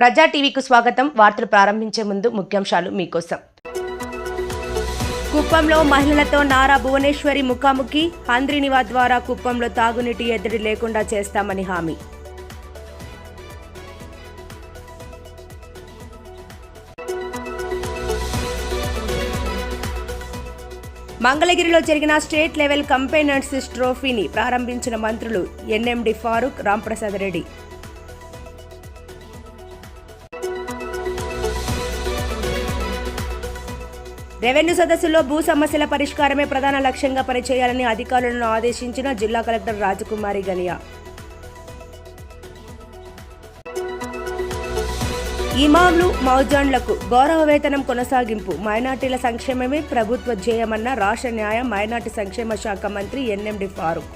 ప్రజా టీవీకి స్వాగతం. వార్తలు ప్రారంభించే ముందు ముఖ్యాంశాలు మీకోసం. కుప్పంలో మహిళలతో నారా భువనేశ్వరి ముఖాముఖి. హంద్రీనివా ద్వారా కుప్పంలో తాగునీటి ఎద్దడి లేకుండా చేస్తామని హామీ. మంగళగిరిలో జరిగిన స్టేట్ లెవెల్ కంపెయినర్స్ ట్రోఫీని ప్రారంభించిన మంత్రులు ఎన్ఎండి ఫారూక్, రాంప్రసాద్ రెడ్డి. రెవెన్యూ సదస్సులో భూ సమస్యల పరిష్కారమే ప్రధాన లక్ష్యంగా పనిచేయాలని అధికారులను ఆదేశించిన జిల్లా కలెక్టర్ రాజకుమారి గనియా. ఇమాంలు, మౌజాన్లకు గౌరవ వేతనం కొనసాగింపు, మైనార్టీల సంక్షేమమే ప్రభుత్వ ధ్యేయమన్న రాష్ట్ర న్యాయ మైనార్టీ సంక్షేమ శాఖ మంత్రి ఎన్ఎండి ఫారూక్.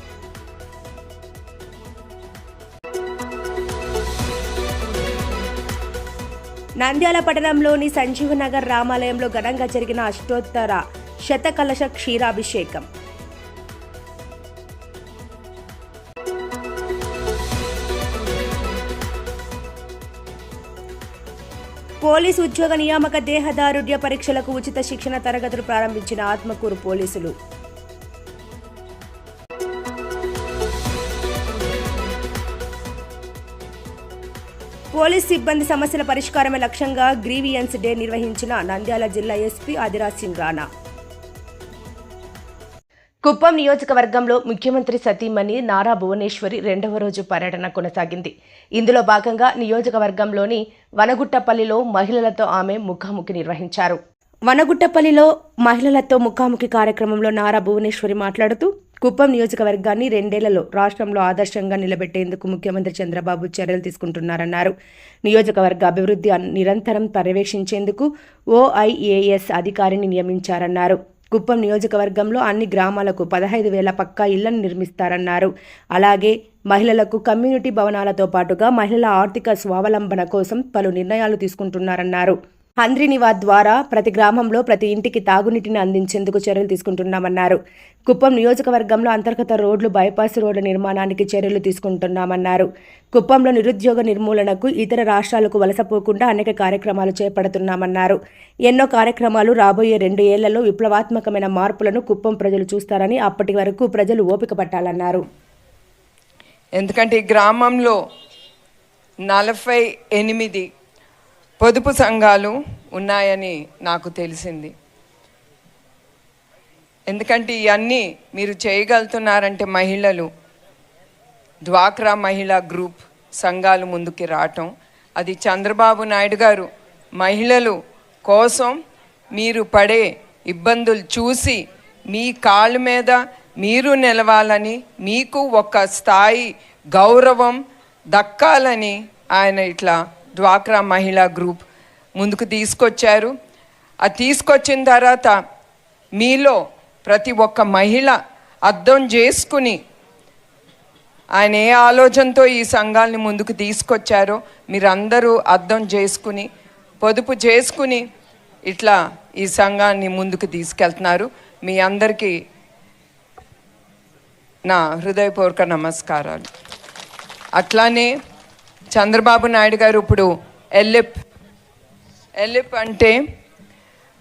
నంద్యాల పట్టణంలోని సంజీవనగర్ రామాలయంలో ఘనంగా జరిగిన అష్టోత్తర శతకలశ క్షీరాభిషేకం. పోలీసు ఉద్యోగ నియామక దేహదారుఢ్య పరీక్షలకు ఉచిత శిక్షణ తరగతులు ప్రారంభించిన ఆత్మకూరు పోలీసులు. పోలీస్ సిబ్బంది సమస్యల పరిష్కారమే లక్ష్యంగా గ్రీవియన్స్ డే నిర్వహించిన నంద్యాల జిల్లా ఎస్పీ ఆదిరాజ్ సింగ్ రాణా. కుప్పం నియోజకవర్గంలో ముఖ్యమంత్రి సతీమణి నారా భువనేశ్వరి రెండవ రోజు పర్యటన కొనసాగింది. ఇందులో భాగంగా నియోజకవర్గంలోని వనగుట్టపల్లిలో మహిళలతో ఆమె ముఖాముఖి నిర్వహించారు. వనగుట్టపల్లిలో మహిళలతో ముఖాముఖి కార్యక్రమంలో నారా భువనేశ్వరి మాట్లాడుతూ, కుప్పం నియోజకవర్గాన్ని 2 ఏళ్లలో రాష్ట్రంలో ఆదర్శంగా నిలబెట్టేందుకు ముఖ్యమంత్రి చంద్రబాబు చర్యలు తీసుకుంటున్నారన్నారు. నియోజకవర్గ అభివృద్ధి నిరంతరం పర్యవేక్షించేందుకు ఓఐఏఎస్ అధికారిని నియమించారన్నారు. కుప్పం నియోజకవర్గంలో అన్ని గ్రామాలకు 15,000 పక్కా ఇళ్లను నిర్మిస్తారన్నారు. అలాగే మహిళలకు కమ్యూనిటీ భవనాలతో పాటుగా మహిళల ఆర్థిక స్వావలంబన కోసం పలు నిర్ణయాలు తీసుకుంటున్నారన్నారు. హంద్రీనివా ద్వారా ప్రతి గ్రామంలో ప్రతి ఇంటికి తాగునీటిని అందించేందుకు చర్యలు తీసుకుంటున్నామన్నారు. కుప్పం నియోజకవర్గంలో అంతర్గత రోడ్లు, బైపాస్ రోడ్ల నిర్మాణానికి చర్యలు తీసుకుంటున్నామన్నారు. కుప్పంలో నిరుద్యోగ నిర్మూలనకు ఇతర రాష్ట్రాలకు వలసపోకుండా అనేక కార్యక్రమాలు చేపడుతున్నామన్నారు. ఎన్నో కార్యక్రమాలు రాబోయే 2 ఏళ్లలో విప్లవాత్మకమైన మార్పులను కుప్పం ప్రజలు చూస్తారని, అప్పటి వరకు ప్రజలు ఓపిక పట్టాలన్నారు. ఎందుకంటే ఈ గ్రామంలో 48 పొదుపు సంఘాలు ఉన్నాయని నాకు తెలిసింది. ఎందుకంటే ఇవన్నీ మీరు చేయగలుగుతున్నారంటే మహిళలు, డ్వాక్రా మహిళా గ్రూప్ సంఘాలు ముందుకి రావటం, అది చంద్రబాబు నాయుడు గారు మహిళలు కోసం మీరు పడే ఇబ్బందులు చూసి మీ కాళ్ళ మీద మీరు నిలవాలని, మీకు ఒక స్థాయి గౌరవం దక్కాలని ఆయన ఇట్లా డ్వాక్రా మహిళా గ్రూప్ ముందుకు తీసుకొచ్చారు. అది తీసుకొచ్చిన తర్వాత మీలో ప్రతి ఒక్క మహిళ అర్థం చేసుకుని ఆయన ఏ ఆలోచనతో ఈ సంఘాలని ముందుకు తీసుకొచ్చారో మీరందరూ అర్థం చేసుకుని, పొదుపు చేసుకుని ఇట్లా ఈ సంఘాన్ని ముందుకు తీసుకెళ్తున్నారు. మీ అందరికీ నా హృదయపూర్వక నమస్కారాలు. అట్లానే చంద్రబాబు నాయుడు గారు ఇప్పుడు ఎల్లిప్ అంటే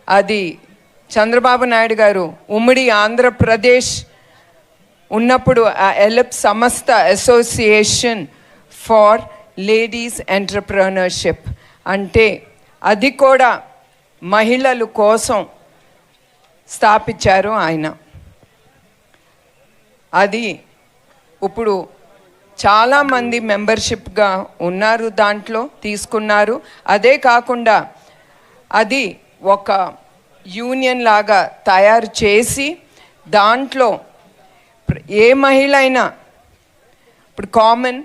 అది చంద్రబాబు నాయుడు గారు ఉమ్మడి ఆంధ్రప్రదేశ్ ఉన్నప్పుడు ఆ ఎల్లిప్ సంస్థ అసోసియేషన్ ఫార్ లేడీస్ ఎంటర్ప్రెన్యూర్షిప్ అంటే అది కూడా మహిళల కోసం స్థాపించారు ఆయన. అది ఇప్పుడు చాలామంది మెంబర్షిప్గా ఉన్నారు, దాంట్లో తీసుకున్నారు. అదే కాకుండా అది ఒక యూనియన్ లాగా తయారు చేసి దాంట్లో ఏ మహిళ అయినా ఇప్పుడు కామన్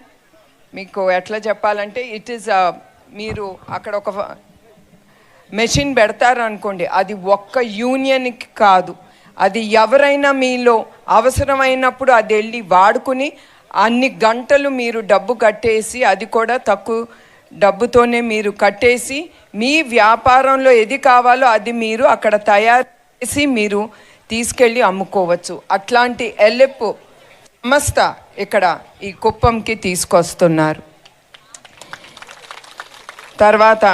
మీకు ఎట్లా చెప్పాలంటే ఇట్ ఈస్ మీరు అక్కడ ఒక మెషిన్ పెడతారు అనుకోండి, అది ఒక్క యూనియన్కి కాదు, అది ఎవరైనా మీలో అవసరమైనప్పుడు అది వెళ్ళి వాడుకుని అన్ని గంటలు మీరు డబ్బు కట్టేసి, అది కూడా తక్కువ డబ్బుతోనే మీరు కట్టేసి మీ వ్యాపారంలో ఏది కావాలో అది మీరు అక్కడ తయారు చేసి మీరు తీసుకెళ్ళి అమ్ముకోవచ్చు. అట్లాంటి ఎల్లిప్ సంస్థ ఇక్కడ ఈ కుప్పంకి తీసుకొస్తున్నారు. తర్వాత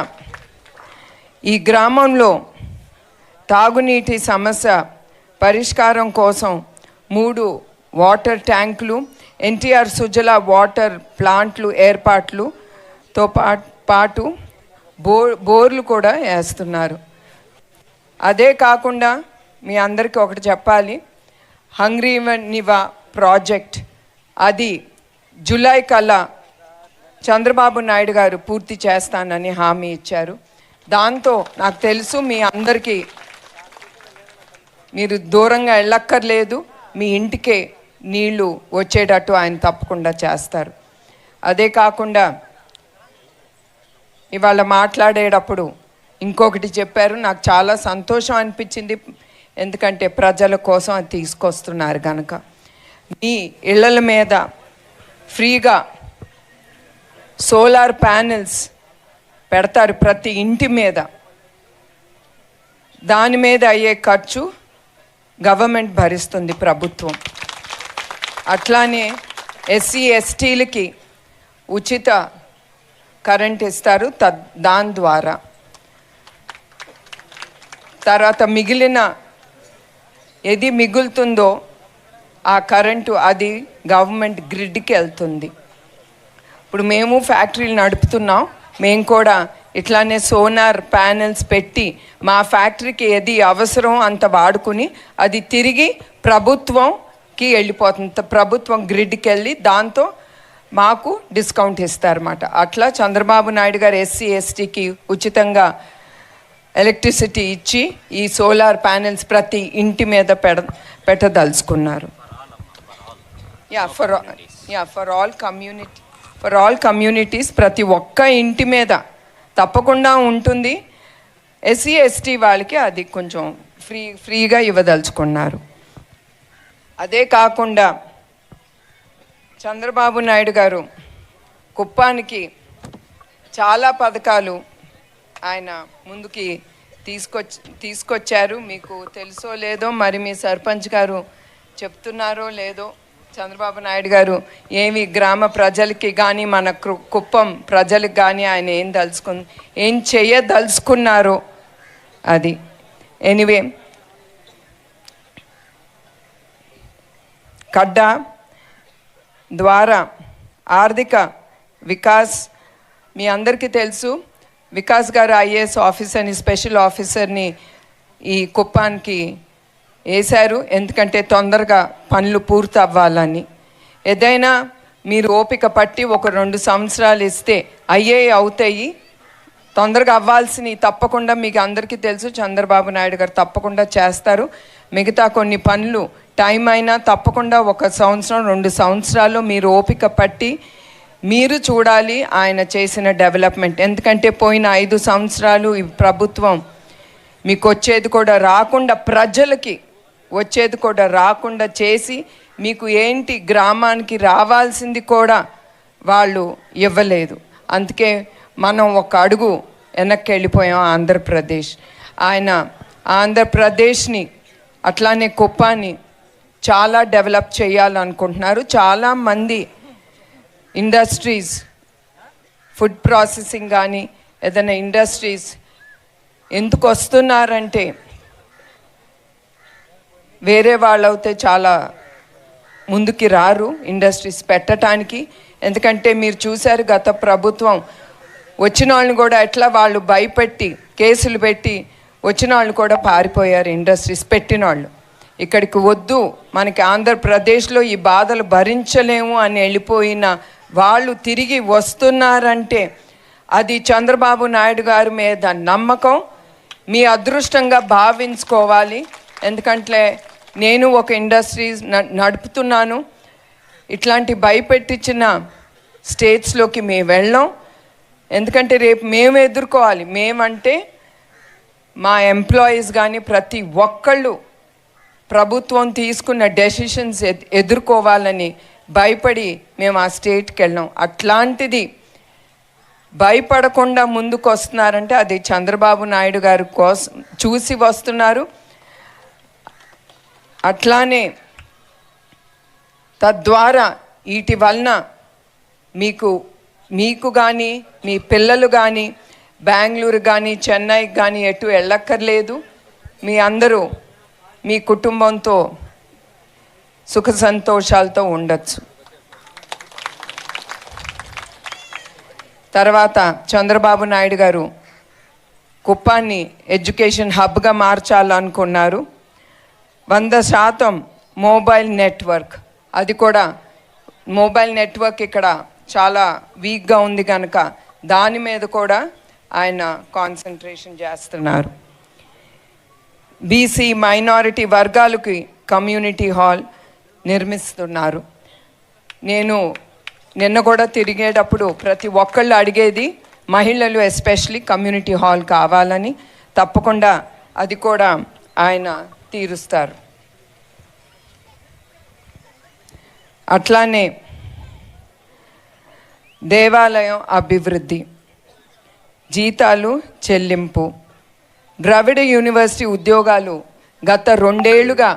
ఈ గ్రామంలో తాగునీటి సమస్య పరిష్కారం కోసం 3 వాటర్ ట్యాంకులు, ఎన్టీఆర్ సుజల వాటర్ ప్లాంట్లు ఏర్పాట్లుతో పాటు బోర్లు కూడా వేస్తున్నారు. అదే కాకుండా మీ అందరికీ ఒకటి చెప్పాలి, హంగ్రీవనివా ప్రాజెక్ట్ అది జూలై కల్లా చంద్రబాబు నాయుడు గారు పూర్తి చేస్తానని హామీ ఇచ్చారు. దాంతో నాకు తెలుసు మీ అందరికీ మీరు దూరంగా వెళ్ళక్కర్లేదు, మీ ఇంటికే నీళ్లు వచ్చేటట్టు ఆయన తప్పకుండా చేస్తారు. అదే కాకుండా ఇవాళ మాట్లాడేటప్పుడు ఇంకొకటి చెప్పారు, నాకు చాలా సంతోషం అనిపించింది. ఎందుకంటే ప్రజల కోసం అది తీసుకొస్తున్నారు కనుక. మీ ఇళ్ళల మీద ఫ్రీగా సోలార్ ప్యానెల్స్ పెడతారు ప్రతి ఇంటి మీద. దాని మీద అయ్యే ఖర్చు గవర్నమెంట్ భరిస్తుంది, ప్రభుత్వం. అట్లానే ఎస్సీ ఎస్టీలకి ఉచిత కరెంట్ ఇస్తారు దాని ద్వారా. తర్వాత మిగిలిన ఏది మిగులుతుందో ఆ కరెంటు అది గవర్నమెంట్ గ్రిడ్కి వెళ్తుంది. ఇప్పుడు మేము ఫ్యాక్టరీలు నడుపుతున్నాం, మేము కూడా ఇట్లానే సోలార్ ప్యానెల్స్ పెట్టి మా ఫ్యాక్టరీకి ఏది అవసరం అంత వాడుకుని అది తిరిగి ప్రభుత్వంకి వెళ్ళిపోతుంది. ప్రభుత్వం గ్రిడ్కి వెళ్ళి దాంతో మాకు డిస్కౌంట్ ఇస్తారన్నమాట. అట్లా చంద్రబాబు నాయుడు గారు ఎస్సీ ఎస్టీకి ఉచితంగా ఎలక్ట్రిసిటీ ఇచ్చి ఈ సోలార్ ప్యానెల్స్ ప్రతి ఇంటి మీద పెట్టదలుచుకున్నారు. ఫర్ ఆల్ కమ్యూనిటీస్ ప్రతి ఒక్క ఇంటి మీద తప్పకుండా ఉంటుంది. ఎస్సీ ఎస్టీ వాళ్ళకి అది కొంచెం ఫ్రీగా ఇవ్వదలుచుకున్నారు. అదే కాకుండా చంద్రబాబు నాయుడు గారు కుప్పానికి చాలా పథకాలు ఆయన ముందుకి తీసుకొచ్చారు. మీకు తెలుసో లేదో, మరి మీ సర్పంచ్ గారు చెప్తున్నారో లేదో, చంద్రబాబు నాయుడు గారు ఏమి గ్రామ ప్రజలకి కానీ మన కుప్పం ప్రజలకు కానీ ఆయన ఏం చేయదలుచుకున్నారో అది. ఎనీవే, కడ్డా ద్వారా ఆర్థిక వికాస్ మీ అందరికీ తెలుసు. వికాస్ గారు ఐఏఎస్ ఆఫీసర్ని, స్పెషల్ ఆఫీసర్ని ఈ కుప్పానికి వేశారు. ఎందుకంటే తొందరగా పనులు పూర్తి అవ్వాలని. ఏదైనా మీరు ఓపిక పట్టి ఒక 2 సంవత్సరాలు ఇస్తే అవుతాయి. తొందరగా అవ్వాల్సినవి తప్పకుండా మీకు అందరికీ తెలుసు, చంద్రబాబు నాయుడు గారు తప్పకుండా చేస్తారు. మిగతా కొన్ని పనులు టైం అయినా తప్పకుండా 1 సంవత్సరం 2 సంవత్సరాలు మీరు ఓపిక పట్టి మీరు చూడాలి ఆయన చేసిన డెవలప్మెంట్. ఎందుకంటే పోయిన 5 సంవత్సరాలు ఈ ప్రభుత్వం మీకు వచ్చేది కూడా రాకుండా, ప్రజలకి వచ్చేది కూడా రాకుండా చేసి మీకు ఏంటి గ్రామానికి రావాల్సింది కూడా వాళ్ళు ఇవ్వలేదు. అందుకే మనం ఒక అడుగు వెనక్కి వెళ్ళిపోయాం ఆంధ్రప్రదేశ్. ఆయన ఆంధ్రప్రదేశ్ని అట్లానే కుప్పాన్ని చాలా డెవలప్ చేయాలనుకుంటున్నారు. చాలామంది ఇండస్ట్రీస్, ఫుడ్ ప్రాసెసింగ్ కానీ ఏదైనా ఇండస్ట్రీస్ ఎందుకు వస్తున్నారంటే వేరే వాళ్ళు అయితే చాలా ముందుకి రారు ఇండస్ట్రీస్ పెట్టడానికి. ఎందుకంటే మీరు చూశారు గత ప్రభుత్వం వచ్చిన వాళ్ళని కూడా ఎట్లా వాళ్ళు భయపెట్టి కేసులు పెట్టి వచ్చిన వాళ్ళు కూడా పారిపోయారు. ఇండస్ట్రీస్ పెట్టిన వాళ్ళు ఇక్కడికి వద్దు, మనకి ఆంధ్రప్రదేశ్లో ఈ బాధలు భరించలేము అని వెళ్ళిపోయిన వాళ్ళు తిరిగి వస్తున్నారంటే అది చంద్రబాబు నాయుడు గారి మీద నమ్మకం, మీ అదృష్టంగా భావించుకోవాలి. ఎందుకంటే నేను ఒక ఇండస్ట్రీస్ నడుపుతున్నాను. ఇట్లాంటి భయపెట్టించిన స్టేట్స్లోకి మేము వెళ్ళాం. ఎందుకంటే రేపు మేము ఎదుర్కోవాలి. మేమంటే మా ఎంప్లాయీస్ కానీ ప్రతి ఒక్కళ్ళు ప్రభుత్వం తీసుకున్న డెసిషన్స్ ఎదుర్కోవాలని భయపడి మేము ఆ స్టేట్కి వెళ్ళాం. అట్లాంటిది భయపడకుండా ముందుకు వస్తున్నారంటే అది చంద్రబాబు నాయుడు గారి కోసం చూసి వస్తున్నారు. అట్లానే తద్వారా వీటి వలన మీకు కానీ మీ పిల్లలు కానీ బెంగళూరు కానీ చెన్నైకి కానీ ఎటు వెళ్ళక్కర్లేదు. మీ అందరూ మీ కుటుంబంతో సుఖ సంతోషాలతో ఉండొచ్చు. తర్వాత చంద్రబాబు నాయుడు గారు కుప్పాన్ని ఎడ్యుకేషన్ హబ్గా మార్చాలనుకున్నారు. 100% మొబైల్ నెట్వర్క్, అది కూడా మొబైల్ నెట్వర్క్ ఇక్కడ చాలా వీక్గా ఉంది కనుక దాని మీద కూడా ఆయన కాన్సన్ట్రేషన్ చేస్తున్నారు. బీసీ మైనారిటీ వర్గాలకి కమ్యూనిటీ హాల్ నిర్మిస్తున్నారు. నేను నిన్న కూడా తిరిగేటప్పుడు ప్రతి ఒక్కళ్ళు అడిగేది మహిళలు ఎస్పెషలీ కమ్యూనిటీ హాల్ కావాలని. తప్పకుండా అది కూడా ఆయన తీరుస్తారు. అట్లానే దేవాలయం అభివృద్ధి, జీతాలు చెల్లింపు, ద్రవిడ యూనివర్సిటీ ఉద్యోగాలు గత 2 ఏళ్లుగా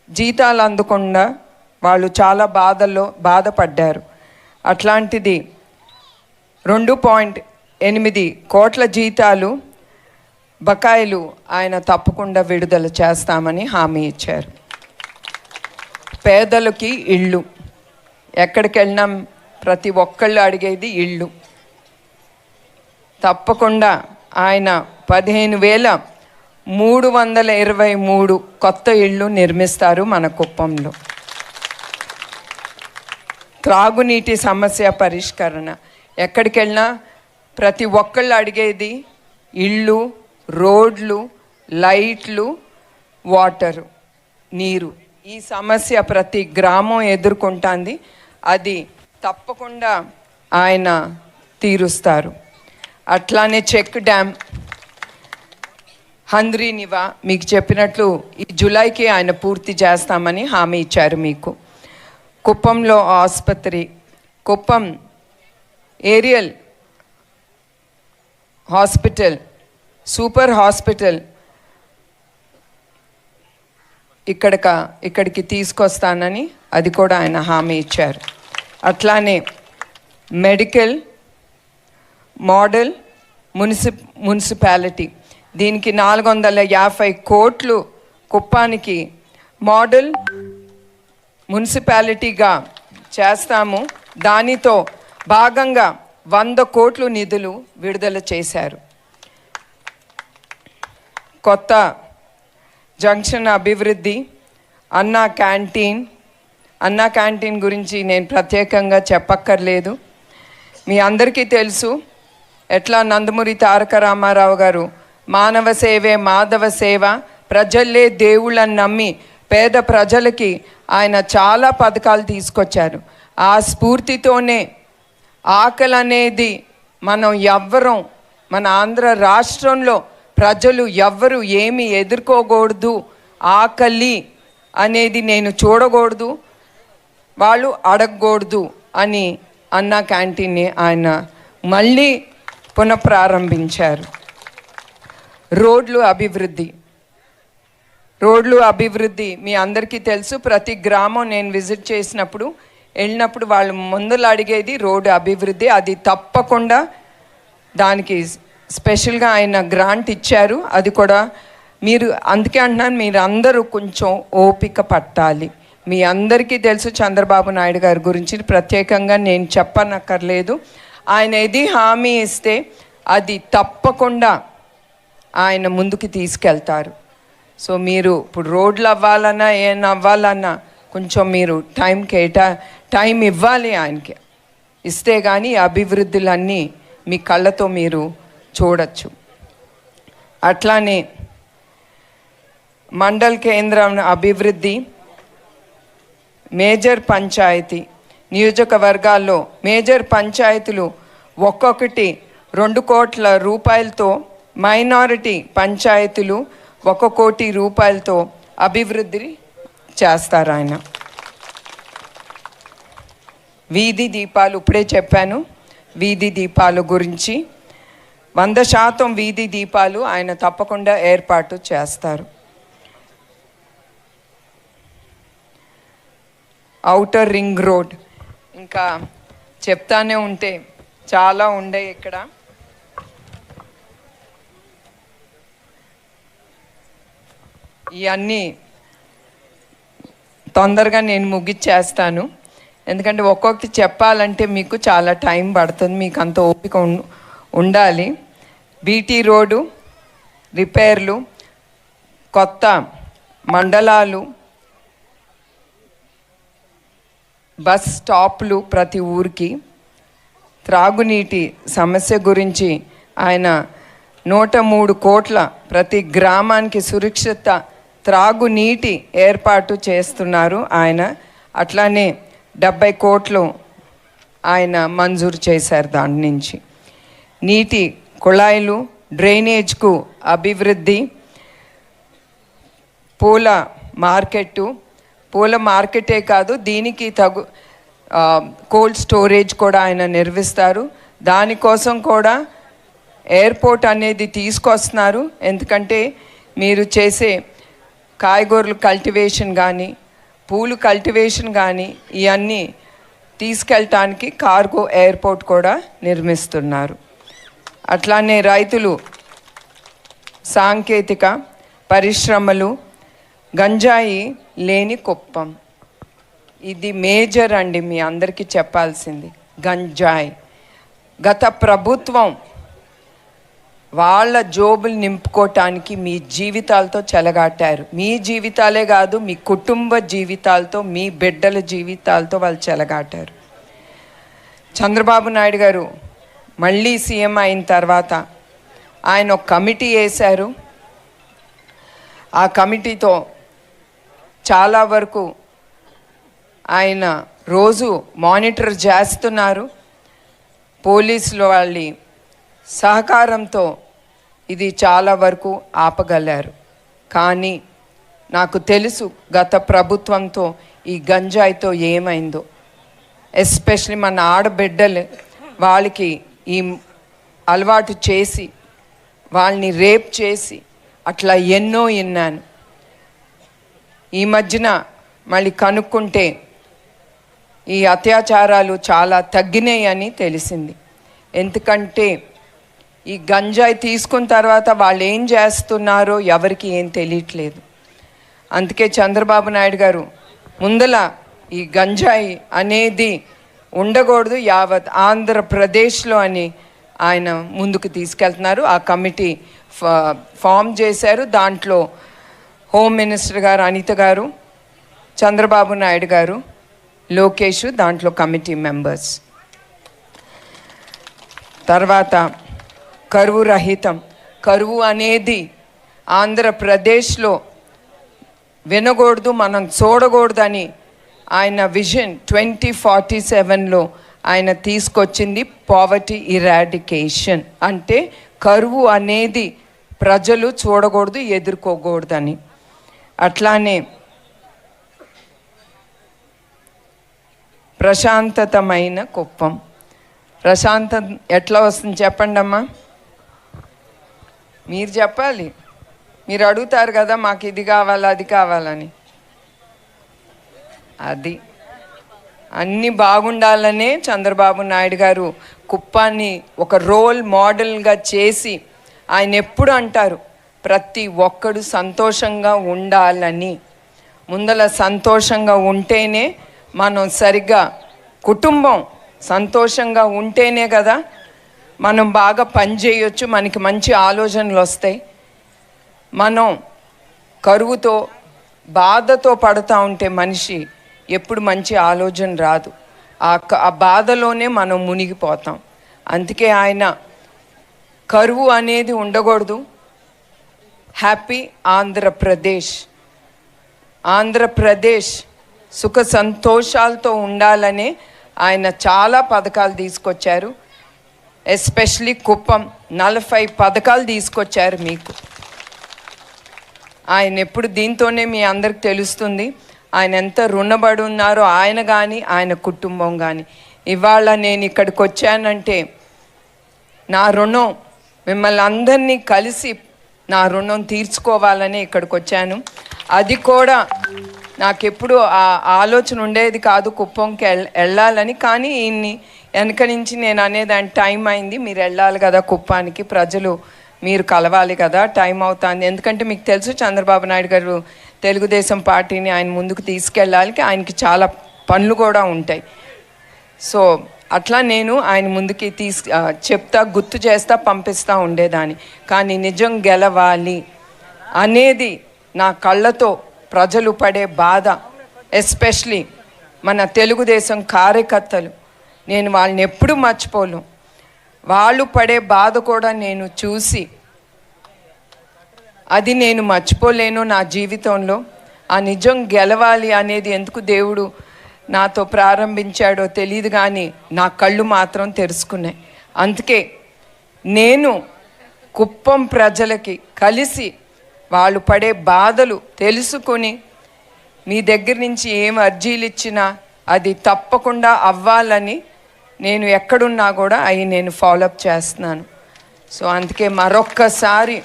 జీతాలు అందకుండా వాళ్ళు చాలా బాధపడ్డారు. అట్లాంటిది 2.8 కోట్ల జీతాలు బకాయిలు ఆయన తప్పకుండా విడుదల చేస్తామని హామీ ఇచ్చారు. పేదలకి ఇళ్ళు, ఎక్కడికి వెళ్ళినా ప్రతి ఒక్కళ్ళు అడిగేది ఇళ్ళు. తప్పకుండా ఆయన 15,323 కొత్త ఇళ్ళు నిర్మిస్తారు మన కుప్పంలో. త్రాగునీటి సమస్య పరిష్కరణ, ఎక్కడికి వెళ్ళినా ప్రతి ఒక్కళ్ళు అడిగేది ఇళ్ళు, రోడ్లు, లైట్లు, వాటరు, నీరు. ఈ సమస్య ప్రతి గ్రామం ఎదుర్కొంటుంది. అది తప్పకుండా ఆయన తీరుస్తారు. అట్లానే చెక్ డ్యామ్, హంద్రీనివా మీకు చెప్పినట్లు ఈ జూలైకి ఆయన పూర్తి చేస్తామని హామీ ఇచ్చారు మీకు. కుప్పంలో ఆసుపత్రి, Kuppam area hospital, super hospital ఇక్కడికి తీసుకొస్తానని అది కూడా ఆయన హామీ ఇచ్చారు. అట్లానే మెడికల్ మోడల్ మున్సిపాలిటీ, దీనికి 450 కోట్లు కుప్పానికి మోడల్ మున్సిపాలిటీగా చేస్తాము. దానితో భాగంగా 100 కోట్లు నిధులు విడుదల చేశారు. కొత్త జంక్షన్ అభివృద్ధి, అన్నా క్యాంటీన్ గురించి నేను ప్రత్యేకంగా చెప్పక్కర్లేదు. మీ అందరికీ తెలుసు ఎట్లా నందమూరి తారక రామారావు గారు మానవ సేవే మాధవ సేవ, ప్రజల్లే దేవుళ్ళని నమ్మి పేద ప్రజలకి ఆయన చాలా పథకాలు తీసుకొచ్చారు. ఆ స్ఫూర్తితోనే ఆకలి అనేది మన ఆంధ్ర రాష్ట్రంలో ప్రజలు ఎవ్వరు ఏమి ఎదుర్కోకూడదు, ఆకలి అనేది నేను చూడకూడదు, వాళ్ళు అడగకూడదు అని అన్నా క్యాంటీన్ని ఆయన మళ్ళీ పునఃప్రారంభించారు. రోడ్లు అభివృద్ధి మీ అందరికీ తెలుసు. ప్రతి గ్రామం నేను విజిట్ వెళ్ళినప్పుడు వాళ్ళు ముందులు అడిగేది రోడ్డు అభివృద్ధి. అది తప్పకుండా దానికి స్పెషల్గా ఆయన గ్రాంట్ ఇచ్చారు. అది కూడా అందుకే అంటున్నాను, మీరు అందరూ కొంచెం ఓపిక పట్టాలి. మీ అందరికీ తెలుసు చంద్రబాబు నాయుడు గారి గురించి ప్రత్యేకంగా నేను చెప్పనక్కర్లేదు. ఆయన ఏది హామీ ఇస్తే అది తప్పకుండా ఆయన ముందుకు తీసుకెళ్తారు. సో మీరు ఇప్పుడు రోడ్లు అవ్వాలన్నా అవ్వాలన్నా కొంచెం మీరు టైం ఇవ్వాలి ఆయనకి. ఇస్తే కానీ అభివృద్ధులన్నీ మీ కళ్ళతో మీరు చూడొచ్చు. అట్లానే మండల్ కేంద్రం అభివృద్ధి, మేజర్ పంచాయతీ నియోజకవర్గాల్లో మేజర్ పంచాయతీలు ఒక్కొక్కటి 2 కోట్ల రూపాయలతో, మైనారిటీ పంచాయతీలు 1 కోటి రూపాయలతో అభివృద్ధి చేస్తారు ఆయన. వీధి దీపాలు ఇప్పుడే చెప్పాను. వీధి దీపాల గురించి 100% వీధి దీపాలు ఆయన తప్పకుండా ఏర్పాటు చేస్తారు. ఔటర్ రింగ్ రోడ్ ఇంకా చెప్తానే ఉంటే చాలా ఉండే ఇక్కడ. ఇవన్నీ తొందరగా నేను ముగిచ్చేస్తాను. ఎందుకంటే ఒక్కొక్కటి చెప్పాలంటే మీకు చాలా టైం పడుతుంది, మీకు అంత ఓపిక ఉండాలి. బీటీ రోడ్డు రిపేర్లు, కొత్త మండలాలు, బస్ స్టాప్లు ప్రతి ఊరికి, త్రాగునీటి సమస్య గురించి ఆయన 103 కోట్ల ప్రతి గ్రామానికి సురక్షిత త్రాగునీటి ఏర్పాటు చేస్తున్నారు ఆయన. అట్లానే 70 కోట్లు ఆయన మంజూరు చేశారు. దాని నుంచి నీటి కుళాయిలు, డ్రైనేజ్కు అభివృద్ధి, పూల మార్కెటే కాదు, దీనికి తగు కోల్డ్ స్టోరేజ్ కూడా ఆయన నిర్మిస్తారు. దానికోసం కూడా ఎయిర్పోర్ట్ అనేది తీసుకొస్తున్నారు. ఎందుకంటే మీరు చేసే కాయగూరలు కల్టివేషన్ కానీ, పూలు కల్టివేషన్ కానీ ఇవన్నీ తీసుకెళ్ళటానికి కార్గో ఎయిర్పోర్ట్ కూడా నిర్మిస్తున్నారు. అట్లానే రైతులు, సాంకేతిక పరిశ్రమలు, గంజాయి లేని కుప్పం, ఇది మేజర్ అండి, మీ అందరికీ చెప్పాల్సింది. గంజాయి గత ప్రభుత్వం వాళ్ళ జోబులు నింపుకోవటానికి మీ జీవితాలతో చెలగాటారు. మీ జీవితాలే కాదు, మీ కుటుంబ జీవితాలతో, మీ బిడ్డల జీవితాలతో వాళ్ళు చెలగాటారు. చంద్రబాబు నాయుడు గారు మళ్ళీ సీఎం అయిన తర్వాత ఆయన ఒక కమిటీ వేశారు. ఆ కమిటీతో చాలా వరకు ఆయన రోజు మానిటర్ చేస్తున్నారు. పోలీసులు వాళ్ళ సహకారంతో ఇది చాలా వరకు ఆపగలరు. కానీ నాకు తెలుసు గత ప్రభుత్వంతో ఈ గంజాయితో ఏమైందో. ఎస్పెషలీ మన ఆడబిడ్డలు వాళ్ళకి ఈ అలవాటు చేసి వాళ్ళని రేప్ చేసి అట్లా ఎన్నో విన్నాను. ఈ మధ్యన మళ్ళీ కనుక్కుంటే ఈ అత్యాచారాలు చాలా తగ్గినాయని తెలిసింది. ఎందుకంటే ఈ గంజాయి తీసుకున్న తర్వాత వాళ్ళు ఏం చేస్తున్నారో ఎవరికి ఏం తెలియట్లేదు. అందుకే చంద్రబాబు నాయుడు గారు ముందల ఈ గంజాయి అనేది ఉండకూడదు యావత్ ఆంధ్రప్రదేశ్లో అని ఆయన ముందుకు తీసుకెళ్తున్నారు. ఆ కమిటీ ఫామ్ చేశారు. దాంట్లో హోమ్ మినిస్టర్ గారు అనిత గారు, చంద్రబాబు నాయుడు గారు, లోకేష్ దాంట్లో కమిటీ మెంబర్స్. తర్వాత కరువు రహితం, కరువు అనేది ఆంధ్రప్రదేశ్లో వినకూడదు, మనం చూడకూడదని ఆయన విజన్ 2047లో ఆయన తీసుకొచ్చింది పావర్టీ ఇరాడికేషన్. అంటే కరువు అనేది ప్రజలు చూడకూడదు, ఎదుర్కోకూడదని. అట్లానే ప్రశాంతతమైన కుప్పం. ప్రశాంతం ఎట్లా వస్తుంది చెప్పండి అమ్మా, మీరు చెప్పాలి. మీరు అడుగుతారు కదా మాకు ఇది కావాలి అది కావాలని. అది అన్నీ బాగుండాలనే చంద్రబాబు నాయుడు గారు కుప్పాన్ని ఒక రోల్ మోడల్గా చేసి ఆయన ఎప్పుడు అంటారు ప్రతి ఒక్కడు సంతోషంగా ఉండాలని. ముందల సంతోషంగా ఉంటేనే మనం సరిగ్గా, కుటుంబం సంతోషంగా ఉంటేనే కదా మనం బాగా పని చేయొచ్చు, మనకి మంచి ఆలోచనలు వస్తాయి. మనం కరువుతో బాధతో పడుతూ ఉంటే మనిషి ఎప్పుడు మంచి ఆలోచన రాదు. ఆ బాధలోనే మనం మునిగిపోతాం. అందుకే ఆయన కరువు అనేది ఉండకూడదు, హ్యాపీ ఆంధ్రప్రదేశ్, ఆంధ్రప్రదేశ్ సుఖ సంతోషాలతో ఉండాలనే ఆయన చాలా పథకాలు తీసుకొచ్చారు. ఎస్పెషలీ కుప్పం 40 పథకాలు తీసుకొచ్చారు మీకు. ఆయన ఎప్పుడు దీంతోనే మీ అందరికి తెలుస్తుంది ఆయన ఎంత రుణపడి ఉన్నారో, ఆయన కానీ ఆయన కుటుంబం కానీ. ఇవాళ నేను ఇక్కడికి వచ్చానంటే నా రుణం, మిమ్మల్ని అందరినీ కలిసి నా రుణం తీర్చుకోవాలని ఇక్కడికి వచ్చాను. అది కూడా నాకెప్పుడు ఆ ఆలోచన ఉండేది కాదు కుప్పంకి వెళ్ళాలని. కానీ ఈయన్ని వెనక నుంచి నేను అనేది ఆయన టైం అయింది, మీరు వెళ్ళాలి కదా కుప్పానికి, ప్రజలు మీరు కలవాలి కదా, టైం అవుతుంది. ఎందుకంటే మీకు తెలుసు చంద్రబాబు నాయుడు గారు తెలుగుదేశం పార్టీని ఆయన ముందుకు తీసుకెళ్ళాలి, ఆయనకి చాలా పనులు కూడా ఉంటాయి. సో అట్లా నేను ఆయన ముందుకి చెప్తా, గుర్తు చేస్తా, పంపిస్తూ ఉండేదాన్ని. కానీ నిజం గెలవాలి అనేది నా కళ్ళతో ప్రజలు పడే బాధ, ఎస్పెషలీ మన తెలుగుదేశం కార్యకర్తలు, నేను వాళ్ళని ఎప్పుడూ మర్చిపోను. వాళ్ళు పడే బాధ కూడా నేను చూసి అది నేను మర్చిపోలేను నా జీవితంలో. ఆ నిజం గెలవాలి అనేది ఎందుకు దేవుడు నాతో ప్రారంభించాడో తెలియదు, కానీ నా కళ్ళు మాత్రం తెరుచుకున్నాయి. అందుకే నేను కుప్పం ప్రజలకి కలిసి వాళ్ళు పడే బాధలు తెలుసుకొని మీ దగ్గర నుంచి ఏం అర్జీలు ఇచ్చినా అది తప్పకుండా అవ్వాలని నేను ఎక్కడున్నా కూడా అవి నేను ఫాలోఅప్ చేస్తున్నాను. సో అందుకే మరొక్కసారి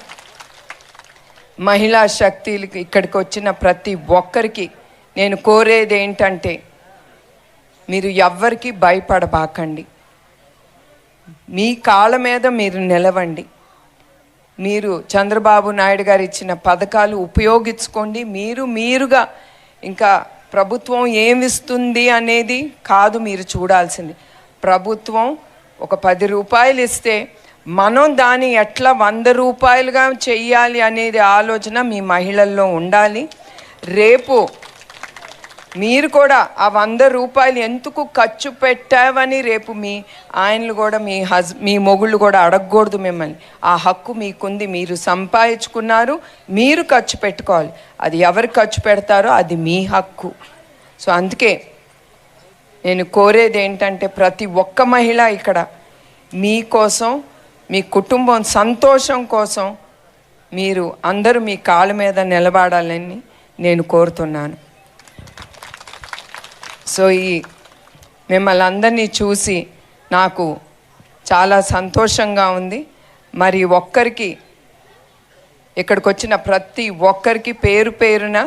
మహిళా శక్తులకి ఇక్కడికి వచ్చిన ప్రతి ఒక్కరికి నేను కోరేది ఏంటంటే, మీరు ఎవ్వరికి భయపడబాకండి, మీ కాళ్ళ మీద మీరు నిలవండి. మీరు చంద్రబాబు నాయుడు గారు ఇచ్చిన పథకాలు ఉపయోగించుకోండి. మీరుగా ఇంకా ప్రభుత్వం ఏమిస్తుంది అనేది కాదు మీరు చూడాల్సింది. ప్రభుత్వం ఒక 10 రూపాయలు ఇస్తే మనం దాన్ని ఎట్లా 100 రూపాయలుగా చెయ్యాలి అనేది ఆలోచన మీ మహిళల్లో ఉండాలి. రేపు మీరు కూడా ఆ 100 రూపాయలు ఎందుకు ఖర్చు పెట్టావని రేపు మీ ఆయనలు కూడా మీ మొగుళ్ళు కూడా అడగకూడదు మిమ్మల్ని. ఆ హక్కు మీకుంది, మీరు సంపాదించుకున్నారు, మీరు ఖర్చు పెట్టుకోవాలి. అది ఎవరు ఖర్చు పెడతారో అది మీ హక్కు. సో అందుకే నేను కోరేది ఏంటంటే, ప్రతి ఒక్క మహిళ ఇక్కడ మీకోసం, మీ కుటుంబం సంతోషం కోసం మీరు అందరూ మీ కాళ్ళ మీద నిలబడాలని నేను కోరుతున్నాను. సో మిమ్మల్ని అందరినీ చూసి నాకు చాలా సంతోషంగా ఉంది. మరి ఒక్కరికి ఇక్కడికి వచ్చిన ప్రతి ఒక్కరికి పేరు పేరున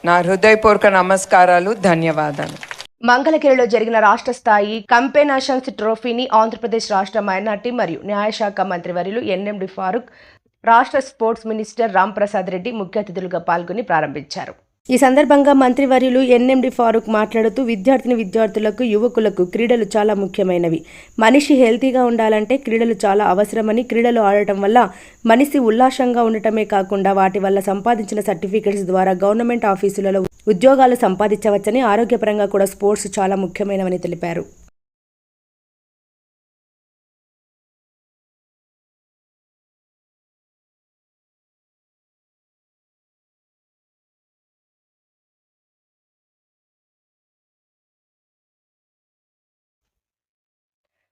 నా హృదయపూర్వక నమస్కారాలు, ధన్యవాదాలు. మంగళగిరిలో జరిగిన రాష్ట్ర స్థాయి కంపెనాషన్స్ ట్రోఫీని ఆంధ్రప్రదేశ్ రాష్ట్ర మైనార్టీ మరియు న్యాయశాఖ మంత్రివర్యులు ఎన్ఎండి ఫారూక్, రాష్ట్ర స్పోర్ట్స్ మినిస్టర్ రాంప్రసాద్ రెడ్డి ముఖ్య అతిథులుగా పాల్గొని ప్రారంభించారు. ఈ సందర్భంగా మంత్రివర్యులు ఎన్ఎండి ఫారూక్ మాట్లాడుతూ, విద్యార్థులకు, యువకులకు క్రీడలు చాలా ముఖ్యమైనవి. మనిషి హెల్తీగా ఉండాలంటే క్రీడలు చాలా అవసరమని, క్రీడలు ఆడటం వల్ల మనిషి ఉల్లాసంగా ఉండటమే కాకుండా వాటి వల్ల సంపాదించిన సర్టిఫికెట్స్ ద్వారా గవర్నమెంట్ ఆఫీసులలో ఉద్యోగాలు సంపాదించవచ్చని, ఆరోగ్యపరంగా కూడా స్పోర్ట్స్ చాలా ముఖ్యమైనవని తెలిపారు.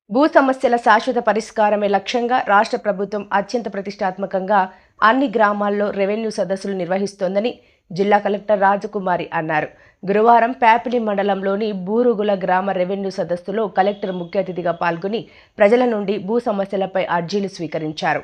భూ సమస్యల శాశ్వత పరిష్కారమే లక్ష్యంగా రాష్ట్ర ప్రభుత్వం అత్యంత ప్రతిష్టాత్మకంగా అన్ని గ్రామాల్లో రెవెన్యూ సదస్సులు నిర్వహిస్తోందని జిల్లా కలెక్టర్ రాజకుమారి అన్నారు. గురువారం ప్యాపిలి మండలంలోని బూరుగుల గ్రామ రెవెన్యూ సదస్సులో కలెక్టర్ ముఖ్య అతిథిగా పాల్గొని ప్రజల నుండి భూ సమస్యలపై అర్జీలు స్వీకరించారు.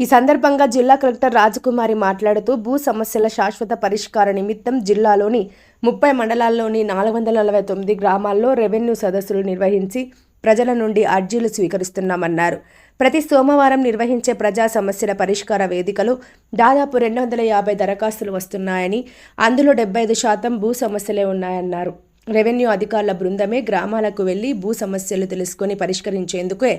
ఈ సందర్భంగా జిల్లా కలెక్టర్ రాజకుమారి మాట్లాడుతూ, భూ సమస్యల శాశ్వత పరిష్కార నిమిత్తం జిల్లాలోని 30 మండలాల్లోని 449 గ్రామాల్లో రెవెన్యూ సదస్సులు నిర్వహించి ప్రజల నుండి అర్జీలు స్వీకరిస్తున్నామన్నారు. ప్రతి సోమవారం నిర్వహించే ప్రజా సమస్యల పరిష్కార వేదికలో దాదాపు 250 దరఖాస్తులు వస్తున్నాయని, అందులో 75% భూ సమస్యలే ఉన్నాయన్నారు. రెవెన్యూ అధికారుల బృందమే గ్రామాలకు వెళ్లి భూ సమస్యలు తెలుసుకుని పరిష్కరించేందుకే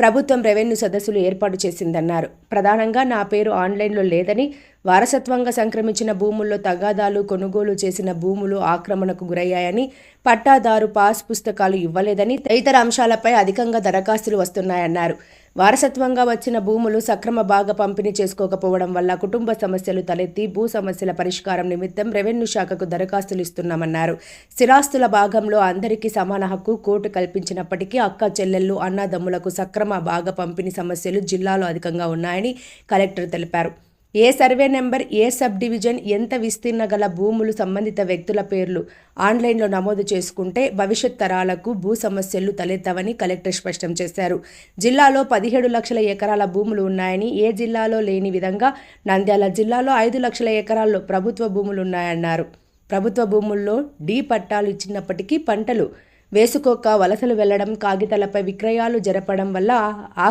ప్రభుత్వం రెవెన్యూ సదస్సులు ఏర్పాటు చేసిందన్నారు. ప్రధానంగా నా పేరు ఆన్లైన్లో లేదని, వారసత్వంగా సంక్రమించిన భూముల్లో తగాదాలు, కొనుగోలు చేసిన భూములు ఆక్రమణకు గురయ్యాయని, పట్టాదారు పాస్ పుస్తకాలు ఇవ్వలేదని తదితర అంశాలపై అధికంగా దరఖాస్తులు వస్తున్నాయన్నారు. వారసత్వంగా వచ్చిన భూములు సక్రమ భాగ పంపిణీ చేసుకోకపోవడం వల్ల కుటుంబ సమస్యలు తలెత్తి భూ సమస్యల పరిష్కారం నిమిత్తం రెవెన్యూ శాఖకు దరఖాస్తులు ఇస్తున్నామన్నారు. స్థిరాస్తుల భాగంలో అందరికీ సమాన హక్కు కోర్టు కల్పించినప్పటికీ అక్క చెల్లెళ్ళు, అన్నదమ్ములకు సక్రమ భాగ పంపిణీ సమస్యలు జిల్లాలో అధికంగా ఉన్నాయని కలెక్టర్ తెలిపారు. ఏ సర్వే నెంబర్, ఏ సబ్ డివిజన్, ఎంత విస్తీర్ణ గల భూములు సంబంధిత వ్యక్తుల పేర్లు ఆన్లైన్లో నమోదు చేసుకుంటే భవిష్యత్ తరాలకు భూ సమస్యలు తలెత్తవని కలెక్టర్ స్పష్టం చేశారు. జిల్లాలో 17 లక్షల ఎకరాల భూములు ఉన్నాయని, ఏ జిల్లాలో లేని విధంగా నంద్యాల జిల్లాలో 5 లక్షల ఎకరాల్లో ప్రభుత్వ భూములున్నాయన్నారు. ప్రభుత్వ భూముల్లో డి పట్టాలు ఇచ్చినప్పటికీ పంటలు వేసుకోక వలసలు వెళ్లడం, కాగితాలపై విక్రయాలు జరపడం వల్ల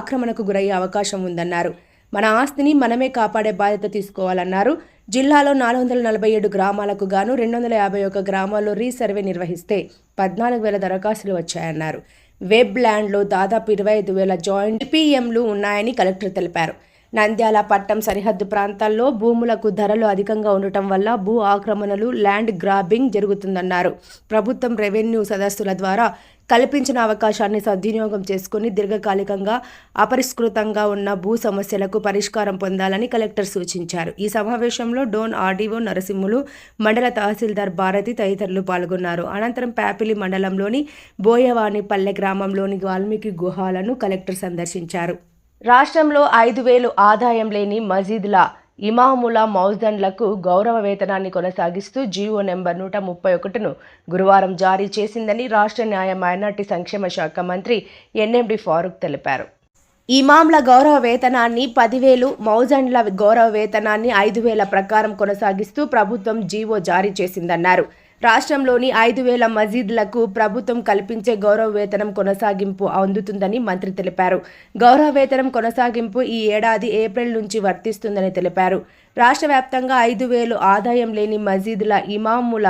ఆక్రమణకు గురయ్యే అవకాశం ఉందన్నారు. మన ఆస్తిని మనమే కాపాడే బాధ్యత తీసుకోవాలన్నారు. జిల్లాలో 447 గ్రామాలకు గాను 251 గ్రామాల్లో రీసర్వే నిర్వహిస్తే 14,000 దరఖాస్తులు వచ్చాయన్నారు. వెబ్ ల్యాండ్లో దాదాపు 25,000 జాయింట్ పిఎంలు ఉన్నాయని కలెక్టర్ తెలిపారు. నంద్యాల పట్టణం సరిహద్దు ప్రాంతాల్లో భూములకు ధరలు అధికంగా ఉండటం వల్ల భూ ఆక్రమణలు, ల్యాండ్ గ్రాబింగ్ జరుగుతుందన్నారు. ప్రభుత్వం రెవెన్యూ సదస్సుల ద్వారా కల్పించిన అవకాశాన్ని సద్వినియోగం చేసుకుని దీర్ఘకాలికంగా అపరిష్కృతంగా ఉన్న భూ సమస్యలకు పరిష్కారం పొందాలని కలెక్టర్ సూచించారు. ఈ సమావేశంలో డోన్ ఆర్డీఓ నరసింహులు, మండల తహసీల్దార్ భారతి తదితరులు పాల్గొన్నారు. అనంతరం ప్యాపిలి మండలంలోని బోయవానిపల్లె గ్రామంలోని వాల్మీకి గుహాలను కలెక్టర్ సందర్శించారు. రాష్ట్రంలో 5,000 ఆదాయం లేని మసీదుల ఇమాముల మౌజన్లకు గౌరవ వేతనాన్ని కొనసాగిస్తూ జీవో నెంబర్ 131ను గురువారం జారీ చేసిందని రాష్ట్ర న్యాయ మైనార్టీ సంక్షేమ శాఖ మంత్రి ఎన్ఎండి ఫారూక్ తెలిపారు. ఇమాంల గౌరవ వేతనాన్ని 10,000, మౌజన్ల గౌరవ వేతనాన్ని 5,000 ప్రకారం కొనసాగిస్తూ ప్రభుత్వం జీవో జారీ చేసిందన్నారు. రాష్ట్రంలోని 5,000 మసీదులకు ప్రభుత్వం కల్పించే గౌరవ వేతనం కొనసాగింపు అందుతుందని మంత్రి తెలిపారు. గౌరవ వేతనం కొనసాగింపు ఈ ఏడాది ఏప్రిల్ నుంచి వర్తిస్తుందని తెలిపారు. రాష్ట్ర వ్యాప్తంగా 5,000 ఆదాయం లేని మసీదుల ఇమాముల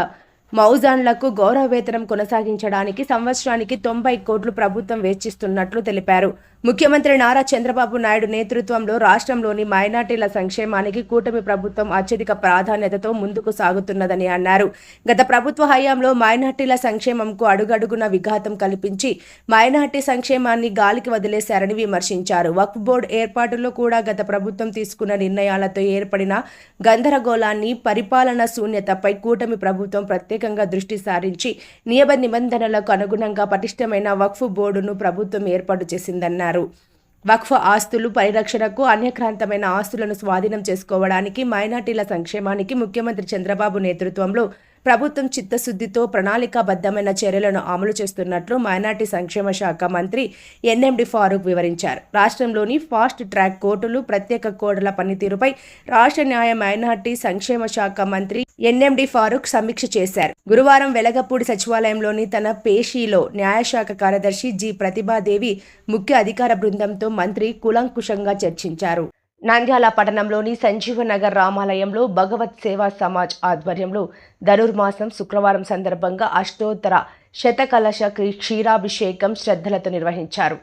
మౌజాన్లకు గౌరవ వేతనం కొనసాగించడానికి సంవత్సరానికి 90 కోట్లు ప్రభుత్వం వెచ్చిస్తున్నట్లు తెలిపారు. ముఖ్యమంత్రి నారా చంద్రబాబు నాయుడు నేతృత్వంలో రాష్ట్రంలోని మైనార్టీల సంక్షేమానికి కూటమి ప్రభుత్వం అత్యధిక ప్రాధాన్యతతో ముందుకు సాగుతున్నదని అన్నారు. గత ప్రభుత్వ హయాంలో మైనార్టీల సంక్షేమంకు అడుగడుగున విఘాతం కల్పించి మైనార్టీ సంక్షేమాన్ని గాలికి వదిలేశారని విమర్శించారు. వక్ఫ్ బోర్డు ఏర్పాటులో కూడా గత ప్రభుత్వం తీసుకున్న నిర్ణయాలతో ఏర్పడిన గందరగోళాన్ని, పరిపాలన శూన్యతపై కూటమి ప్రభుత్వం ప్రత్యేకంగా దృష్టి సారించి నియమ నిబంధనలకు అనుగుణంగా పటిష్టమైన వక్ఫ్ బోర్డును ప్రభుత్వం ఏర్పాటు చేసిందన్నారు. వక్ఫ్ ఆస్తులు పరిరక్షణకు, అన్యక్రాంతమైన ఆస్తులను స్వాధీనం చేసుకోవడానికి, మైనార్టీల సంక్షేమానికి ముఖ్యమంత్రి చంద్రబాబు నేతృత్వంలో ప్రభుత్వం చిత్తశుద్ధితో ప్రణాళికాబద్ధమైన చర్యలను అమలు చేస్తున్నట్లు మైనార్టీ సంక్షేమ శాఖ మంత్రి ఎన్ఎండి ఫారూక్ వివరించారు. రాష్ట్రంలోని ఫాస్ట్ ట్రాక్ కోర్టులు, ప్రత్యేక కోర్టుల పనితీరుపై రాష్ట్ర న్యాయ మైనార్టీ సంక్షేమ శాఖ మంత్రి ఎన్ఎండి ఫారూక్ సమీక్ష చేశారు. గురువారం వెలగపూడి సచివాలయంలోని తన పేషీలో న్యాయశాఖ కార్యదర్శి జి ప్రతిభాదేవి ముఖ్య అధికార బృందంతో మంత్రి కూలంకుషంగా చర్చించారు. నంద్యాల పట్టణంలోని సంజీవనగర్ రామాలయంలో భగవత్ సేవా సమాజ్ ఆధ్వర్యంలో ధనుర్మాసం శుక్రవారం సందర్భంగా అష్టోత్తర శతకలశ క్షీరాభిషేకం శ్రద్ధలతో నిర్వహించారు.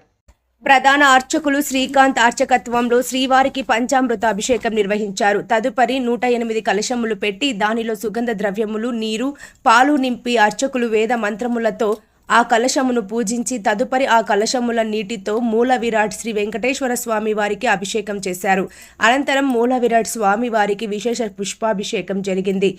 ప్రధాన అర్చకులు శ్రీకాంత్ అర్చకత్వంలో శ్రీవారికి పంచామృత అభిషేకం నిర్వహించారు. తదుపరి 108 కలశములు పెట్టి దానిలో సుగంధ ద్రవ్యములు, నీరు, పాలు నింపి అర్చకులు వేద మంత్రములతో ఆ కలశమును పూజించి తదుపరి ఆ కలశముల నీటితో మూల విరాట్ శ్రీ వెంకటేశ్వర స్వామి వారికి అభిషేకం చేశారు. అనంతరం మూల విరాట్ స్వామి వారికి విశేష పుష్పాభిషేకం జరిగింది.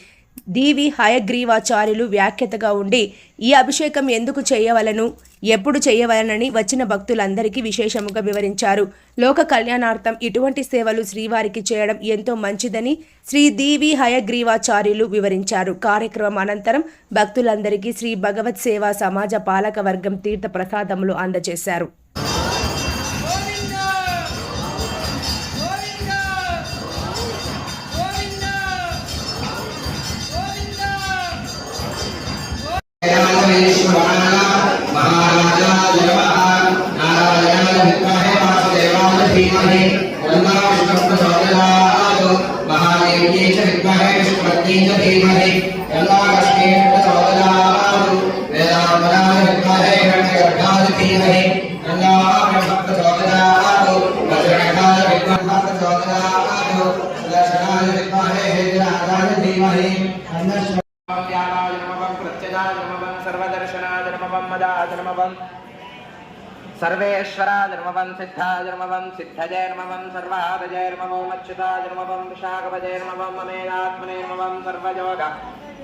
దీవి హయగ్రీవాచార్యులు వ్యాఖ్యతగా ఉండి ఈ అభిషేకం ఎందుకు చేయవలను, ఎప్పుడు చేయవలనని వచ్చిన భక్తులందరికీ విశేషముగా వివరించారు. లోక కళ్యాణార్థం ఇటువంటి సేవలు శ్రీవారికి చేయడం ఎంతో మంచిదని శ్రీ దీవి హయగ్రీవాచార్యులు వివరించారు. కార్యక్రమం అనంతరం భక్తులందరికీ శ్రీ భగవత్ సేవా సమాజ పాలక వర్గం తీర్థ ప్రసాదములు అందజేశారు. सर्वेश्वराजन्मवं सिद्धाजन्मवं सिद्धजैर्मवं सर्वादजैर्मवं अच्युताजन्मवं विशाखपजैर्मवं ममेदात्मनेर्मवं सर्वयोगा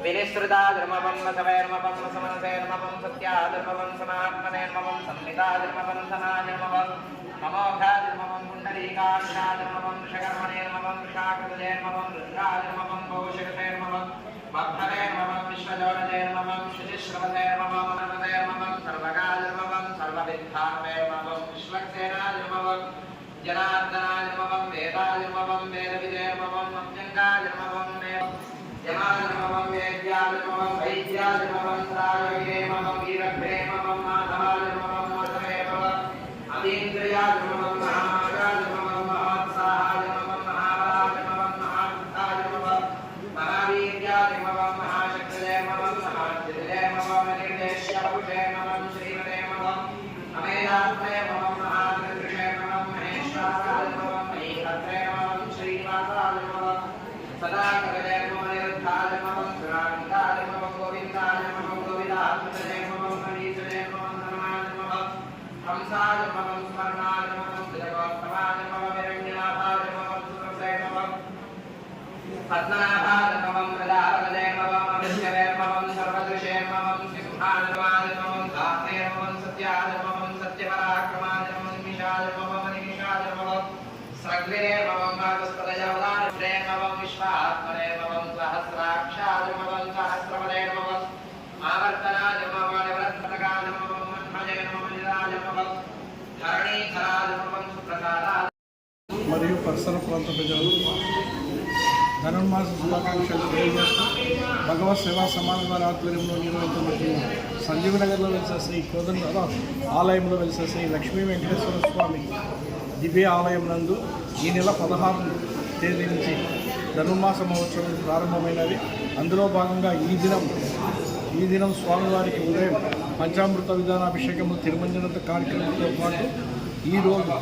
विनिसृताजन्मवं वसवैर्मवं समनसैर्मवं सत्याजन्मवं समात्मनेर्मवं संहिताजन्मवं सनाजन्मवं ममोघाजन्मवं पुण्डरीकाक्षाजन्मवं ऋषकर्मणेर्मवं विशाखपजैर्मवं रुद्राजन्मवं कौशिकसैर्मवं भक्तरेर्मवं विश्वजोरजैर्मवं शुचिश्रवसैर्मवं अनवदैर्मवं सर्वकाजन्मवं सर्वविद्धार्मैर्मवं विश्वक्सेनाजन्मवं जनार्दनाजन्मवं वेदाजन्मवं वेदविजयर्मवं अभ्यङ्गाजन्मवं यमाजन्मवं वेद्याजन्मवं वैद्याजन्मवं सारविरेमवं वीरप्रेमवं माधवाजन्मवं माधवेमवं अतीन्द्रियाजन्मवं महामागाजन्मवं महत्साहाजन्मवं पुरुषे नमः श्रीमते नमः अमेदात्मने नमः महादृषे नमः महेश्वराय नमः महीपत्रे नमः श्रीनिवासाय नमः सदा कवये नमः निरुद्धाय नमः सुरान्ताय नमः गोविन्दाय नमः गोविन्दात्मने नमः मनीषे नमः धर्माय नमः हंसाय नमः स्मरणाय नमः जगवत्तमाय नमः विरण्यनाभाय नमः सुरसे नमः पद्मनाभाय नमः प्रजापतये नमः विष्णवे नमः सर्वदृशे नमः सिंहाय नमः दाते नमः सत्याय नमः सत्यपराक्रमाय नमः निमिषाय नमः मनीषाय नमः सर्गरे नमः मागस्पदयवदारे नमः विश्वात्मने नमः सहस्राक्षाय नमः सहस्रवदे नमः आवर्तनाय नमः निवृत्तकाय नमः मन्मये नमः निराय नमः धरणीधराय नमः सुप्रसादाय మరియు పరిసర ప్రాంత ప్రజలు ధనుర్మాస శుభాకాంక్షలు తెలియజేస్తూ భగవత్ సేవా సమాజ వారి ఆధ్వర్యంలో నిర్వహించబడుతున్న సంజీవ్ నగర్లో వెలిసే శ్రీ కోదండ ఆలయంలో వెలిసే శ్రీ లక్ష్మీ వెంకటేశ్వర స్వామి దివ్య ఆలయం నందు ఈ నెల 16 తేదీ నుంచి ధనుర్మాస మహోత్సవం ప్రారంభమైనది. అందులో భాగంగా ఈ దినం స్వామివారికి ఉదయం పంచామృత విధానాభిషేకము తిరుమంజనంత కార్యక్రమంతో పాటు ఈరోజు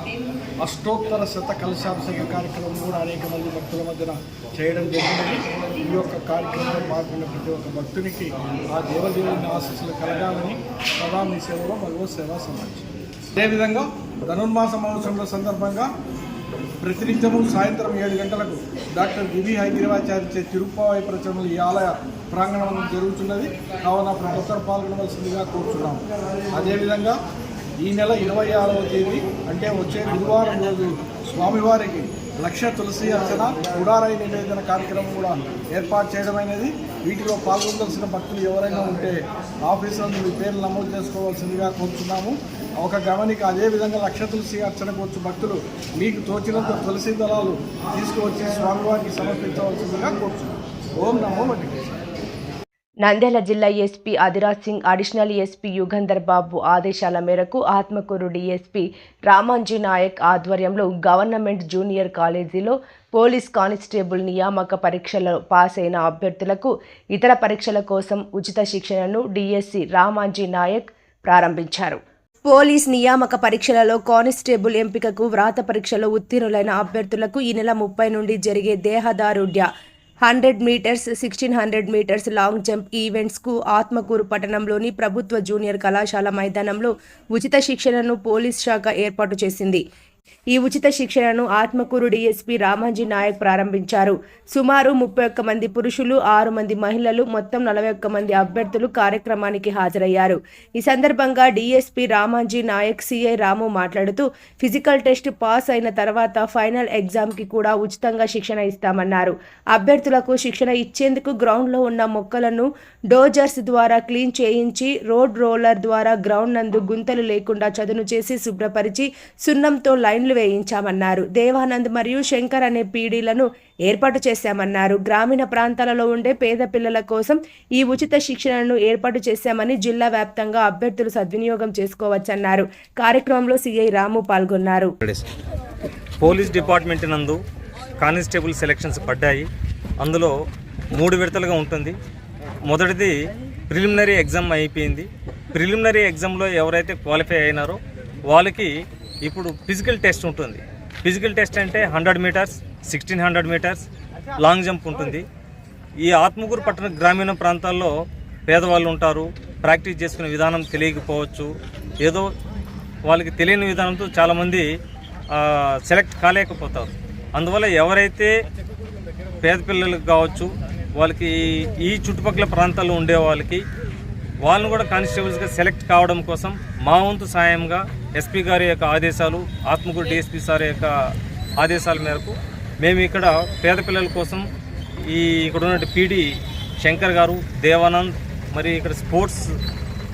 అష్టోత్తర శత కలశాభిషేక కార్యక్రమం కూడా అనేక మంది భక్తుల మధ్యన చేయడం జరిగినది. ఈ యొక్క కార్యక్రమంలో పాల్గొన్న ప్రతి ఒక్క భక్తునికి ఆ దేవదేవుని ఆశీస్సులు కలగాలని సదా మీ సేవలో భగవత్ సేవా సమాజం. అదేవిధంగా ధనుర్మాస మహోత్సవం సందర్భంగా ప్రతినిత్యము సాయంత్రం 7 గంటలకు డాక్టర్ వివి హైగ్రీవాచార్య తిరుప్పావై ప్రచారంలో ఈ ఆలయ ప్రాంగణం జరుగుతున్నది. కావున ప్రతి ఒక్కరు పాల్గొనవలసిందిగా కోరుతున్నాము. అదేవిధంగా ఈ నెల 26వ తేదీ అంటే వచ్చే బుధవారం రోజు స్వామివారికి 1,00,000 తులసి అర్చన గుడారాయి నివేదన కార్యక్రమం కూడా ఏర్పాటు చేయడమైనది. వీటిలో పాల్గొనవలసిన భక్తులు ఎవరైనా ఉంటే ఆఫీసులో మీ పేర్లు నమోదు చేసుకోవాల్సిందిగా కోరుతున్నాము. ఒక గమనిక, అదేవిధంగా 1,00,000 తులసి అర్చనకు వచ్చి భక్తులు మీకు తోచినంత తులసి దళాలు తీసుకువచ్చి స్వామివారికి సమర్పించవలసిందిగా కోరుతున్నాము. ఓం నమో వెంకటేశ్వర. నంద్యాల జిల్లా SP Adhiraj Singh additional SP Yugandhar Babu ఆదేశాల మేరకు ఆత్మకూరు డీఎస్పీ రామాంజీ నాయక్ ఆధ్వర్యంలో గవర్నమెంట్ జూనియర్ కాలేజీలో పోలీస్ కానిస్టేబుల్ నియామక పరీక్షలో పాస్ అయిన అభ్యర్థులకు ఇతర పరీక్షల కోసం ఉచిత శిక్షణను డీఎస్సీ రామాంజీ నాయక్ ప్రారంభించారు. పోలీస్ నియామక పరీక్షలలో కానిస్టేబుల్ ఎంపికకు వ్రాత పరీక్షలో ఉత్తీర్ణులైన అభ్యర్థులకు ఈ నెల 30 నుండి జరిగే దేహదారుఢ్య 100 మీటర్స్, 1600 మీటర్స్ లాంగ్ జంప్ ఈవెంట్స్కు ఆత్మకూరు పట్టణంలోని ప్రభుత్వ జూనియర్ కళాశాల మైదానంలో ఉచిత శిక్షణను పోలీస్ శాఖ ఏర్పాటు చేసింది. ఈ ఉచిత శిక్షణను ఆత్మకూరు డీఎస్పీ రామాంజీ నాయక్ ప్రారంభించారు. సుమారు 31 మంది పురుషులు, 6 మంది మహిళలు, మొత్తం 41 మంది అభ్యర్థులు కార్యక్రమానికి హాజరయ్యారు. ఈ సందర్భంగా డీఎస్పీ రామాంజీ నాయక్ సిఐ రాము మాట్లాడుతూ ఫిజికల్ టెస్ట్ పాస్ అయిన తర్వాత ఫైనల్ ఎగ్జామ్కి కూడా ఉచితంగా శిక్షణ ఇస్తామన్నారు. అభ్యర్థులకు శిక్షణ ఇచ్చేందుకు గ్రౌండ్లో ఉన్న మొక్కలను డోజర్స్ ద్వారా క్లీన్ చేయించి రోడ్ రోలర్ ద్వారా గ్రౌండ్ నందు గుంతలు లేకుండా చదును చేసి శుభ్రపరిచి సున్నంతో లైన్లు వేయించామన్నారు. దేవానంద్ మరియు శంకర్ అనే పీడీలను ఏర్పాటు చేశామన్నారు. గ్రామీణ ప్రాంతాలలో ఉండే పేద పిల్లల కోసం ఈ ఉచిత శిక్షణను ఏర్పాటు చేశామని జిల్లా వ్యాప్తంగా అభ్యర్థులు సద్వినియోగం చేసుకోవచ్చన్నారు. కార్యక్రమంలో సిఐ రాము పాల్గొన్నారు. పోలీస్ డిపార్ట్మెంట్ నందు కానిస్టేబుల్ సెలక్షన్స్ పడ్డాయి. అందులో 3 విడతలుగా ఉంటుంది. మొదటిది ప్రిలిమినరీ ఎగ్జామ్ అయిపోయింది. ప్రిలిమినరీ ఎగ్జామ్లో ఎవరైతే క్వాలిఫై అయినారో వాళ్ళకి ఇప్పుడు ఫిజికల్ టెస్ట్ ఉంటుంది. ఫిజికల్ టెస్ట్ అంటే 100 మీటర్స్, 1600 మీటర్స్ లాంగ్ జంప్ ఉంటుంది. ఈ ఆత్మకూరు పట్టణ గ్రామీణ ప్రాంతాల్లో పేదవాళ్ళు ఉంటారు. ప్రాక్టీస్ చేసుకునే విధానం తెలియకపోవచ్చు. ఏదో వాళ్ళకి తెలియని విధానంతో చాలామంది సెలెక్ట్ కాలేకపోతారు. అందువల్ల ఎవరైతే పేద పిల్లలకు కావచ్చు, వాళ్ళకి ఈ చుట్టుపక్కల ప్రాంతాల్లో ఉండే వాళ్ళని కూడా కానిస్టేబుల్స్గా సెలెక్ట్ కావడం కోసం మా వంతు సాయంగా ఎస్పీ గారి యొక్క ఆదేశాలు, ఆత్మకూరు డిఎస్పీ సార్ యొక్క ఆదేశాల మేరకు మేము ఇక్కడ పేద పిల్లల కోసం ఇక్కడ ఉన్నటువంటి పీడీ శంకర్ గారు, దేవానంద్, మరి ఇక్కడ స్పోర్ట్స్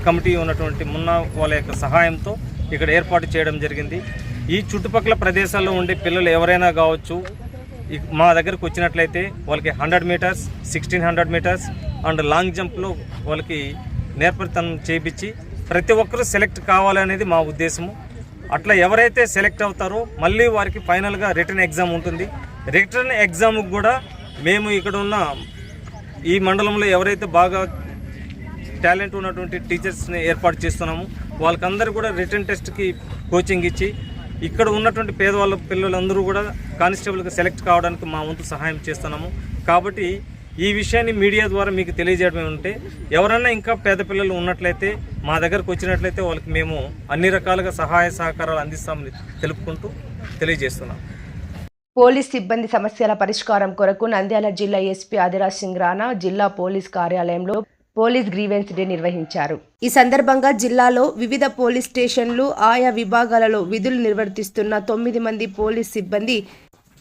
కమిటీ ఉన్నటువంటి మున్నా వాళ్ళ యొక్క సహాయంతో ఇక్కడ ఏర్పాటు చేయడం జరిగింది. ఈ చుట్టుపక్కల ప్రదేశాల్లో ఉండే పిల్లలు ఎవరైనా కావచ్చు, మా దగ్గరకు వచ్చినట్లయితే వాళ్ళకి 100 మీటర్స్, 1600 మీటర్స్ అండ్ లాంగ్ జంప్లో వాళ్ళకి నేర్పరితనం చేయించి ప్రతి ఒక్కరూ సెలెక్ట్ కావాలనేది మా ఉద్దేశము. అట్లా ఎవరైతే సెలెక్ట్ అవుతారో మళ్ళీ వారికి ఫైనల్గా రిటర్న్ ఎగ్జామ్ ఉంటుంది. రిటర్న్ ఎగ్జామ్కి కూడా మేము ఇక్కడ ఉన్న ఈ మండలంలో ఎవరైతే బాగా టాలెంట్ ఉన్నటువంటి టీచర్స్ని ఏర్పాటు చేస్తున్నాము. వాళ్ళకందరూ కూడా రిటర్న్ టెస్ట్కి కోచింగ్ ఇచ్చి ఇక్కడ ఉన్నటువంటి పేదవాళ్ళ పిల్లలందరూ కూడా కానిస్టేబుల్గా సెలెక్ట్ కావడానికి మా వంతు సహాయం చేస్తున్నాము. కాబట్టి ఈ విషయాన్ని మీడియా ద్వారా మీకు తెలియజేయడం ఉంటే ఎవరన్నా ఇంకా పేద పిల్లలు ఉన్నట్లయితే మా దగ్గరకు వచ్చినట్లయితే వాళ్ళకి మేము అన్ని రకాలుగా సహాయ సహకారాలు అందిస్తామని తెలుపుకుంటూ తెలియజేస్తున్నాం. పోలీస్ సిబ్బంది సమస్యల పరిష్కారం కొరకు నంద్యాల జిల్లా ఎస్పీ ఆదిరాజ్ సింగ్ రాణా జిల్లా పోలీస్ కార్యాలయంలో పోలీస్ గ్రీవెన్స్ డే నిర్వహించారు. ఈ సందర్భంగా జిల్లాలో వివిధ పోలీస్ స్టేషన్లు ఆయా విభాగాలలో విధులు నిర్వర్తిస్తున్న 9 మంది పోలీస్ సిబ్బంది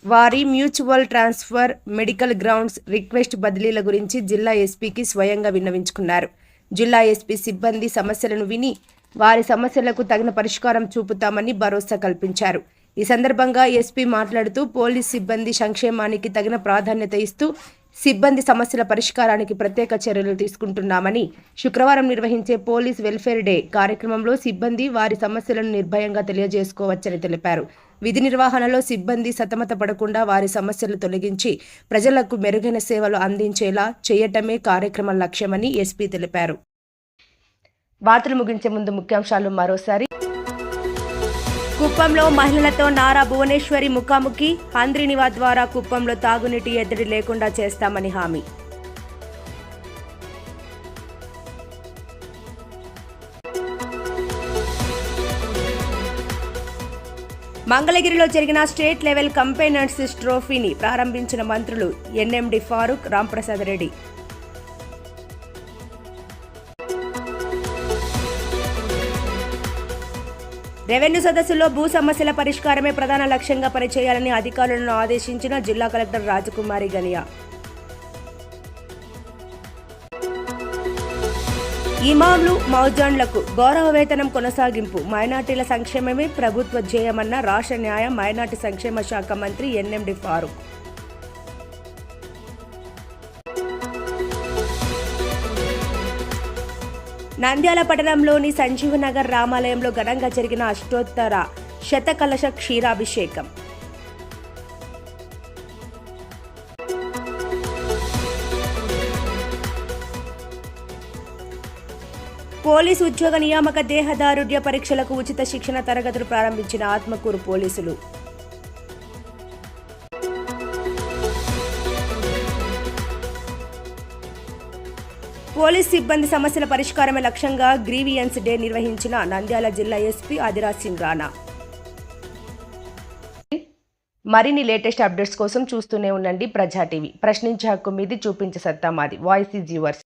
వారి mutual transfer, medical grounds, request బదిలీల గురించి జిల్లా ఎస్పీకి స్వయంగా విన్నవించుకున్నారు. జిల్లా ఎస్పీ సిబ్బంది సమస్యలను విని వారి సమస్యలకు తగిన పరిష్కారం చూపుతామని భరోసా కల్పించారు. ఈ సందర్భంగా ఎస్పీ మాట్లాడుతూ పోలీస్ సిబ్బంది సంక్షేమానికి తగిన ప్రాధాన్యత ఇస్తూ సిబ్బంది సమస్యల పరిష్కారానికి ప్రత్యేక చర్యలు తీసుకుంటున్నామని, శుక్రవారం నిర్వహించే పోలీస్ వెల్ఫేర్ డే కార్యక్రమంలో సిబ్బంది వారి సమస్యలను నిర్భయంగా తెలియజేసుకోవచ్చని తెలిపారు. విధి నిర్వహణలో సిబ్బంది సతమత పడకుండా వారి సమస్యలు తొలగించి ప్రజలకు మెరుగైన సేవలు అందించేలా చేయటమే కార్యక్రమం లక్ష్యమని ఎస్పీ తెలిపారు. వార్తలు ముగించే ముందు ముఖ్యాంశాలు మరోసారి. కుప్పంలో మహిళలతో నారా భువనేశ్వరి ముఖాముఖి, హంద్రీనివా ద్వారా కుప్పంలో తాగునీటి ఎద్దడి లేకుండా చేస్తామని హామీ. మంగళగిరిలో జరిగిన స్టేట్ లెవెల్ కంపెయినర్స్ ట్రోఫీని ప్రారంభించిన మంత్రులు ఎన్ఎండి ఫారూక్, రాంప్రసాద్ రెడ్డి. రెవెన్యూ సదస్సులో భూ సమస్యల పరిష్కారమే ప్రధాన లక్ష్యంగా పనిచేయాలని అధికారులను ఆదేశించిన జిల్లా కలెక్టర్ రాజకుమారి గనియా. ఇమాంలు, మౌజాన్లకు గౌరవ వేతనం కొనసాగింపు, మైనార్టీల సంక్షేమమే ప్రభుత్వ ధ్యేయమన్న రాష్ట్ర న్యాయ, మైనార్టీ సంక్షేమ శాఖ మంత్రి ఎన్ఎండి ఫారూక్. నంద్యాల పట్టణంలోని సంజీవనగర్ రామాలయంలో ఘనంగా జరిగిన అష్టోత్తర శతకలశ క్షీరాభిషేకం. పోలీసు ఉద్యోగ నియామక దేహదారుఢ్య పరీక్షలకు ఉచిత శిక్షణ తరగతులు ప్రారంభించిన ఆత్మకూరు పోలీసులు. పోలీస్ సిబ్బంది సమస్యల పరిష్కారమే లక్ష్యంగా గ్రీవియన్స్ డే నిర్వహించిన నంద్యాల జిల్లా ఎస్పీ ఆదిరాజ్ సింగ్ రాణా. మరిన్ని లేటెస్ట్ అప్డేట్స్ కోసం చూస్తూనే ఉండండి ప్రజా టీవీ. ప్రశ్నించే హక్కు మీది, చూపించే సత్తా మాది. Voice is yours.